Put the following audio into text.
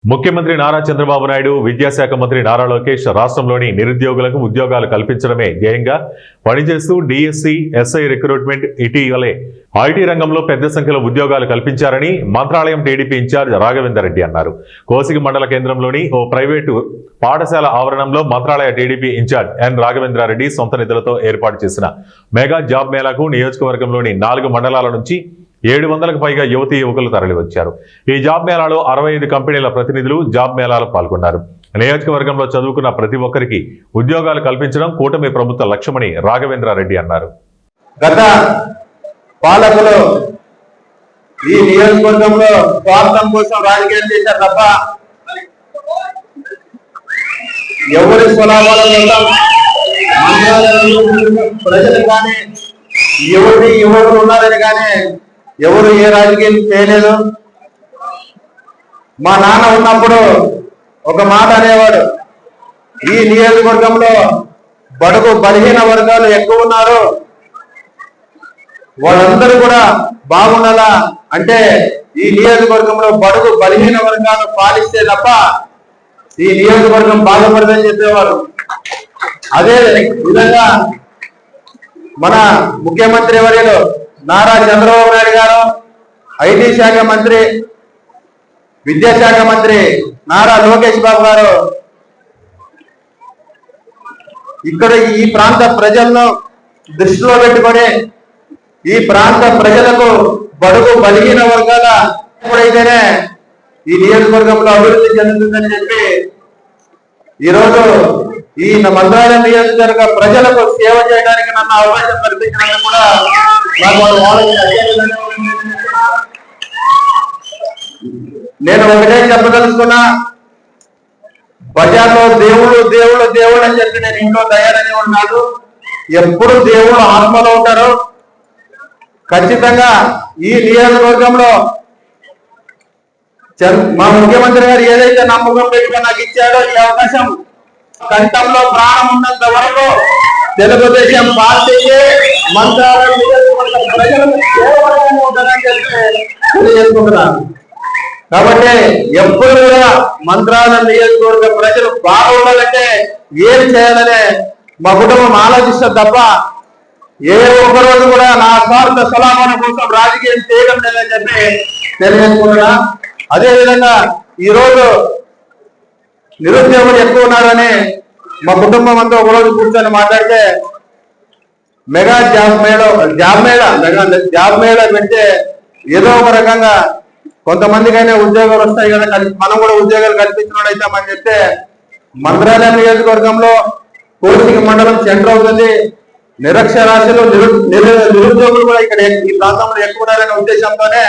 ముఖ్యమంత్రి నారా చంద్రబాబు నాయుడు, విద్యాశాఖ మంత్రి నారా లోకేష్ రాష్ట్రంలోని నిరుద్యోగులకు ఉద్యోగాలు కల్పించడమే ధ్యేయంగా పనిచేస్తూ డిఎస్సి, ఎస్ఐ రిక్రూట్మెంట్ ఇటీవలే ఐటీ రంగంలో పెద్ద సంఖ్యలో ఉద్యోగాలు కల్పించారని మంత్రాలయం టీడీపీ ఇన్ఛార్జ్ రాఘవేందర్ రెడ్డి అన్నారు. కోసిగి మండల కేంద్రంలోని ఓ ప్రైవేటు పాఠశాల ఆవరణంలో మంత్రాలయ టీడీపీ ఇన్ఛార్జ్ ఎన్ రాఘవేంద్రారెడ్డి సొంత నిధులతో ఏర్పాటు చేసిన మెగా జాబ్ మేళాకు నియోజకవర్గంలోని 4 మండలాల నుంచి 700కు పైగా యువతీ యువకులు తరలివచ్చారు. ఈ జాబ్ మేళాలో 65 కంపెనీల ప్రతినిధులు జాబ్ మేళాలో పాల్గొన్నారు. నియోజకవర్గంలో చదువుకున్న ప్రతి ఒక్కరికి ఉద్యోగాలు కల్పించడం కూటమి ప్రభుత్వ లక్ష్యమని రాఘవేంద్రారెడ్డి అన్నారు. గత పాలకులు ఈ నియోజకవర్గంలో స్వార్థం కోసం రాజకీయం చేశారు తప్ప ఎవరి స్వలాభాల కోసం ప్రజలు కానీ ఎవరు ఉన్నారని కానీ ఎవరు ఏ రాజకీయం చేయలేదు. మా నాన్న ఉన్నప్పుడు ఒక మాట అనేవాడు, ఈ నియోజకవర్గంలో బడుగు బలహీన వర్గాలు ఎక్కువ ఉన్నారు, వాళ్ళందరూ కూడా బాగుండాలా అంటే ఈ నియోజకవర్గంలో బడుగు బలహీన వర్గాలు పాలిస్తే తప్ప ఈ నియోజకవర్గం బాగుపడదని చెప్పేవారు. అదే విధంగా మన ముఖ్యమంత్రి వర్యులు నారా చంద్రబాబు నాయుడు గారు, ఐటీ శాఖ మంత్రి, విద్యాశాఖ మంత్రి నారా లోకేష్ బాబు గారు ఇక్కడ ఈ ప్రాంత ప్రజలను దృష్టిలో పెట్టుకొని ఈ ప్రాంత ప్రజలకు బడుగు బలహీన వర్గాల ఎప్పుడైతేనే ఈ నియోజకవర్గంలో అభివృద్ధి చెందుతుందని చెప్పి ఈరోజు ఈ మంత్రాలయం నియోజకవర్గ ప్రజలకు సేవ చేయడానికి నన్ను అవకాశం కల్పించినందుకు కూడా నేను ఒకటే చెప్పదలుచుకున్నా, బజార్లో దేవుడు దేవుడు దేవుడు అని చెప్పి నేను ఇంట్లో తయారని ఉన్నాడు. ఎప్పుడు దేవుడు ఆత్మలో ఉంటారు. ఖచ్చితంగా ఈ నియోజకవర్గంలో మా ముఖ్యమంత్రి గారు ఏదైతే నమ్మకం పెట్టుకుని నాకు ఇచ్చాడో ఈ అవకాశం కంఠంలో ప్రాణం ఉన్నంత వరకు తెలుగుదేశం పార్టీకి మంత్రాలయం ప్రజలకు ఉంటుందని చెప్పి తెలియజేసుకుంటున్నాను. కాబట్టి ఎప్పుడు కూడా మంత్రాలయం నియోజకవర్గ ప్రజలు బాగుండాలంటే ఏం చేయాలనే మా కుటుంబం ఆలోచిస్తారు తప్ప ఏ ఒక్కరోజు కూడా నా స్వార్థ సలామణ కోసం రాజకీయం చేయడం లేదని చెప్పి తెలియజేసుకుంటున్నా. అదేవిధంగా ఈరోజు నిరుద్యోగులు ఎక్కువ ఉన్నారని మా కుటుంబం అంతా ఒకరోజు కూర్చొని మాట్లాడితే మెగా జాబ్ మేళా పెడితే ఏదో ఒక రకంగా కొంతమందికైనా ఉద్యోగాలు వస్తాయి కదా, మనం కూడా ఉద్యోగాలు కల్పించినోడైతామని చెప్తే మంత్రాలయం నియోజకవర్గంలో కోసిగి మండలం సెంటర్ అవుతుంది. నిరక్షరాస్యులు నిరుద్యోగులు కూడా ఇక్కడ ఈ ప్రాంతంలో ఎక్కువ ఉన్నారనే ఉద్దేశంతోనే